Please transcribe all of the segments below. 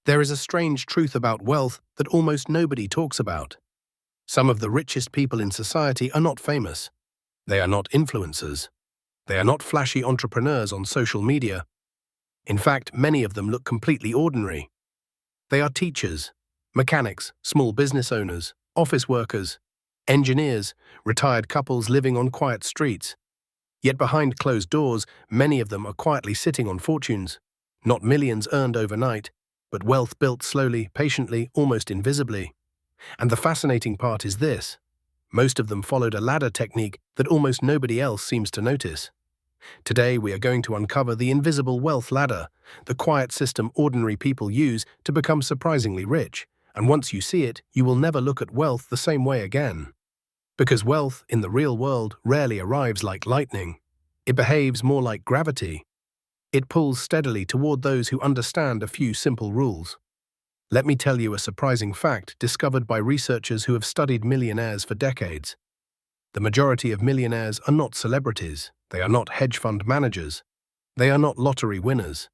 There is a strange truth about wealth that almost nobody talks about. Some of the richest people in society are not famous. They are not influencers. They are not flashy entrepreneurs on social media. In fact, many of them look completely ordinary. They are teachers, mechanics, small business owners, office workers, engineers, retired couples living on quiet streets. Yet behind closed doors, many of them are quietly sitting on fortunes. Not millions earned overnight, but wealth built slowly, patiently, almost invisibly. And the fascinating part is this: most of them followed a ladder technique that almost nobody else seems to notice. Today we are going to uncover the invisible wealth ladder, the quiet system ordinary people use to become surprisingly rich, and once you see it, you will never look at wealth the same way again. Because wealth, in the real world, rarely arrives like lightning. It behaves more like gravity. It pulls steadily toward those who understand a few simple rules. Let me tell you a surprising fact discovered by researchers who have studied millionaires for decades. The majority of millionaires are not celebrities. They are not hedge fund managers. They are not lottery winners.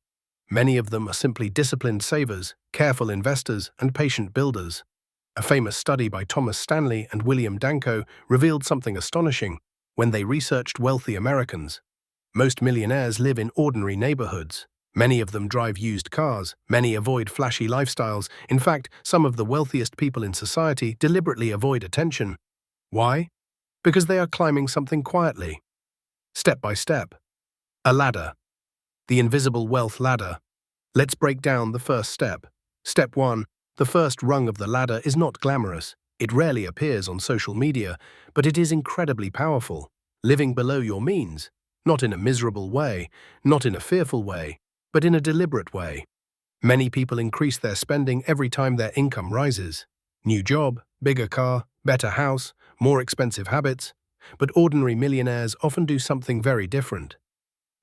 Many of them are simply disciplined savers, careful investors, and patient builders. A famous study by Thomas Stanley and William Danko revealed something astonishing when they researched wealthy Americans. Most millionaires live in ordinary neighborhoods. Many of them drive used cars. Many avoid flashy lifestyles. In fact, some of the wealthiest people in society deliberately avoid attention. Why? Because they are climbing something quietly. Step by step. A ladder. The invisible wealth ladder. Let's break down the first step. Step 1. The first rung of the ladder is not glamorous. It rarely appears on social media, but it is incredibly powerful. Living below your means. Not in a miserable way, not in a fearful way, but in a deliberate way. Many people increase their spending every time their income rises. New job, bigger car, better house, more expensive habits. But ordinary millionaires often do something very different.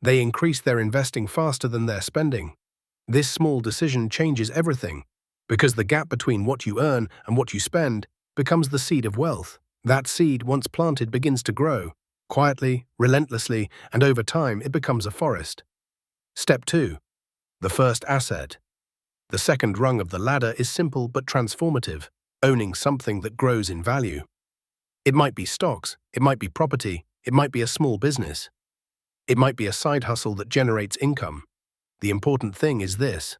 They increase their investing faster than their spending. This small decision changes everything, because the gap between what you earn and what you spend becomes the seed of wealth. That seed, once planted, begins to grow, quietly, relentlessly, and over time it becomes a forest. Step 2. The first asset. The second rung of the ladder is simple but transformative, owning something that grows in value. It might be stocks, it might be property, it might be a small business. It might be a side hustle that generates income. The important thing is this: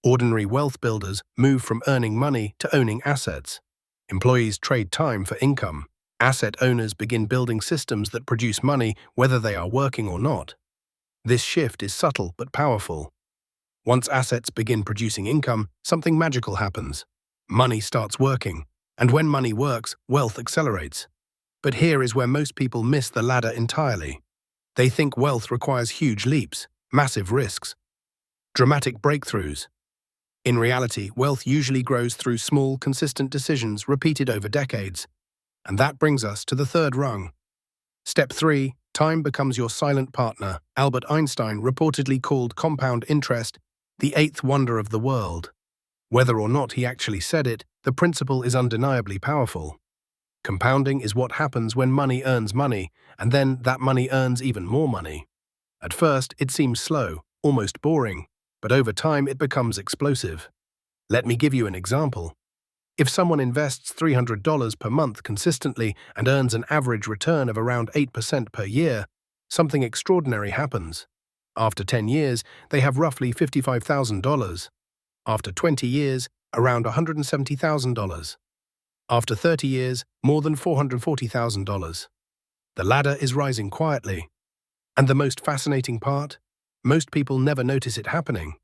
ordinary wealth builders move from earning money to owning assets. Employees trade time for income. Asset owners begin building systems that produce money whether they are working or not. This shift is subtle but powerful. Once assets begin producing income, something magical happens. Money starts working. And when money works, wealth accelerates. But here is where most people miss the ladder entirely. They think wealth requires huge leaps, massive risks, dramatic breakthroughs. In reality, wealth usually grows through small, consistent decisions repeated over decades. And that brings us to the third rung. Step 3. Time becomes your silent partner. Albert Einstein reportedly called compound interest the eighth wonder of the world. Whether or not he actually said it, the principle is undeniably powerful. Compounding is what happens when money earns money, and then that money earns even more money. At first, it seems slow, almost boring, but over time it becomes explosive. Let me give you an example. If someone invests $300 per month consistently and earns an average return of around 8% per year, something extraordinary happens. After 10 years, they have roughly $55,000. After 20 years, around $170,000. After 30 years, more than $440,000. The ladder is rising quietly. And the most fascinating part? Most people never notice it happening.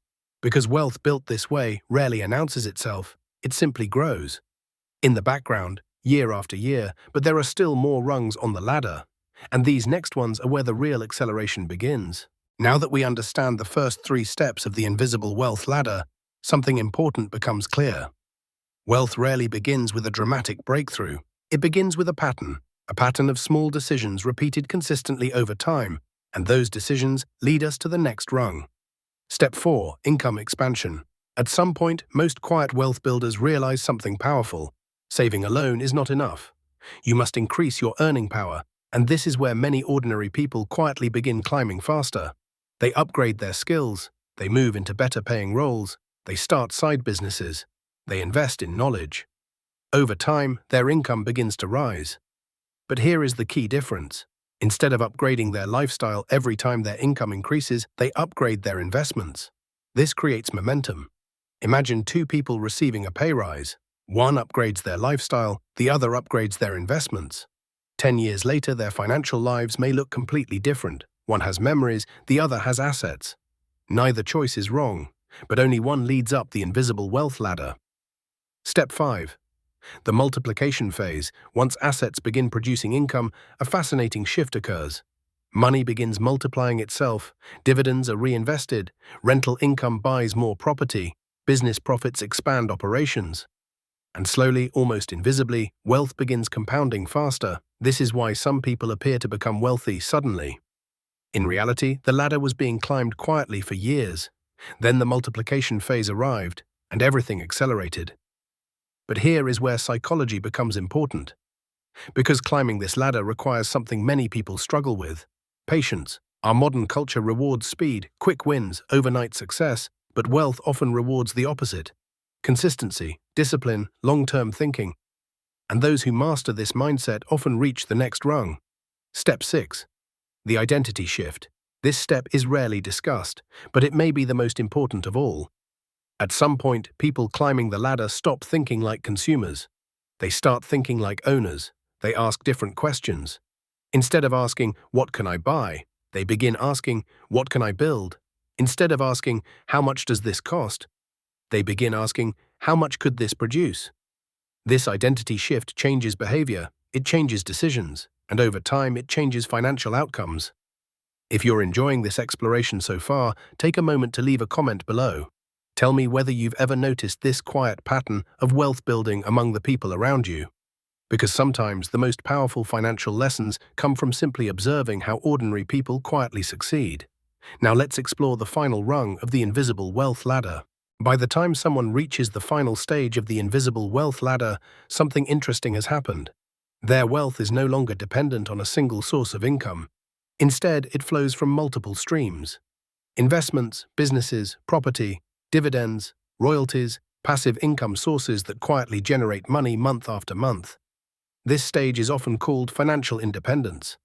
Because wealth built this way rarely announces itself, it simply grows. In the background, year after year, but there are still more rungs on the ladder. And these next ones are where the real acceleration begins. Now that we understand the first 3 steps of the invisible wealth ladder, something important becomes clear. Wealth rarely begins with a dramatic breakthrough. It begins with a pattern of small decisions repeated consistently over time, and those decisions lead us to the next rung. Step 4. Income expansion. At some point, most quiet wealth builders realize something powerful. Saving alone is not enough. You must increase your earning power, and this is where many ordinary people quietly begin climbing faster. They upgrade their skills, they move into better-paying roles, They start side businesses. They invest in knowledge. Over time, their income begins to rise. But here is the key difference. Instead of upgrading their lifestyle every time their income increases, they upgrade their investments. This creates momentum. Imagine two people receiving a pay rise. One upgrades their lifestyle, the other upgrades their investments. 10 years later, their financial lives may look completely different. One has memories, the other has assets. Neither choice is wrong, but only one leads up the invisible wealth ladder. Step 5. The multiplication phase. Once assets begin producing income, a fascinating shift occurs. Money begins multiplying itself, dividends are reinvested, rental income buys more property, business profits expand operations. And slowly, almost invisibly, wealth begins compounding faster. This is why some people appear to become wealthy suddenly. In reality, the ladder was being climbed quietly for years. Then the multiplication phase arrived, and everything accelerated. But here is where psychology becomes important. Because climbing this ladder requires something many people struggle with: patience. Our modern culture rewards speed, quick wins, overnight success, but wealth often rewards the opposite: consistency, discipline, long-term thinking. And those who master this mindset often reach the next rung. Step 6. The identity shift. This step is rarely discussed, but it may be the most important of all. At some point, people climbing the ladder stop thinking like consumers. They start thinking like owners. They ask different questions. Instead of asking, "What can I buy?" they begin asking, "What can I build?" Instead of asking, "How much does this cost?" they begin asking, "How much could this produce?" This identity shift changes behavior, it changes decisions, and over time it changes financial outcomes. If you're enjoying this exploration so far, take a moment to leave a comment below. Tell me whether you've ever noticed this quiet pattern of wealth building among the people around you. Because sometimes the most powerful financial lessons come from simply observing how ordinary people quietly succeed. Now let's explore the final rung of the invisible wealth ladder. By the time someone reaches the final stage of the invisible wealth ladder, something interesting has happened. Their wealth is no longer dependent on a single source of income. Instead, it flows from multiple streams: investments, businesses, property, dividends, royalties, passive income sources that quietly generate money month after month. This stage is often called financial independence.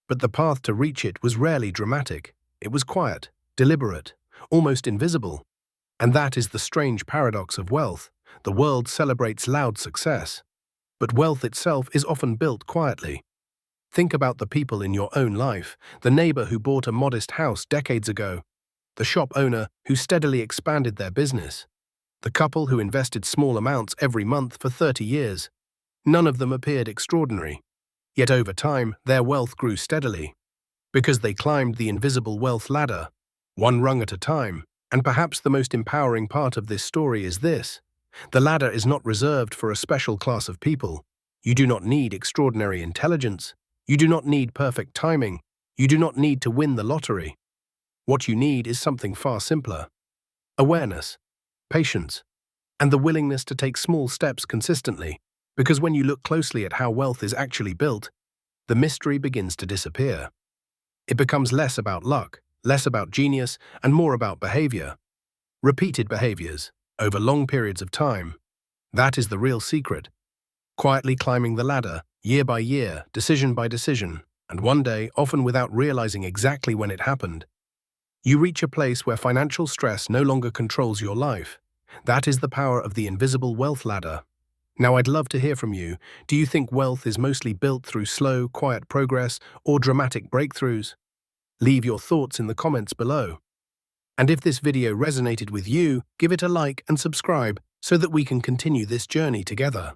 But the path to reach it was rarely dramatic. It was quiet, deliberate, almost invisible. And that is the strange paradox of wealth. The world celebrates loud success, but wealth itself is often built quietly. Think about the people in your own life: the neighbor who bought a modest house decades ago, the shop owner who steadily expanded their business, the couple who invested small amounts every month for 30 years. None of them appeared extraordinary. Yet over time, their wealth grew steadily. Because they climbed the invisible wealth ladder, one rung at a time. And perhaps the most empowering part of this story is this: the ladder is not reserved for a special class of people. You do not need extraordinary intelligence. You do not need perfect timing. You do not need to win the lottery. What you need is something far simpler: awareness, patience, and the willingness to take small steps consistently. Because when you look closely at how wealth is actually built, the mystery begins to disappear. It becomes less about luck, less about genius, and more about behavior. Repeated behaviors, over long periods of time. That is the real secret. Quietly climbing the ladder, year by year, decision by decision, and one day, often without realizing exactly when it happened, you reach a place where financial stress no longer controls your life. That is the power of the invisible wealth ladder. Now I'd love to hear from you. Do you think wealth is mostly built through slow, quiet progress or dramatic breakthroughs? Leave your thoughts in the comments below. And if this video resonated with you, give it a like and subscribe so that we can continue this journey together.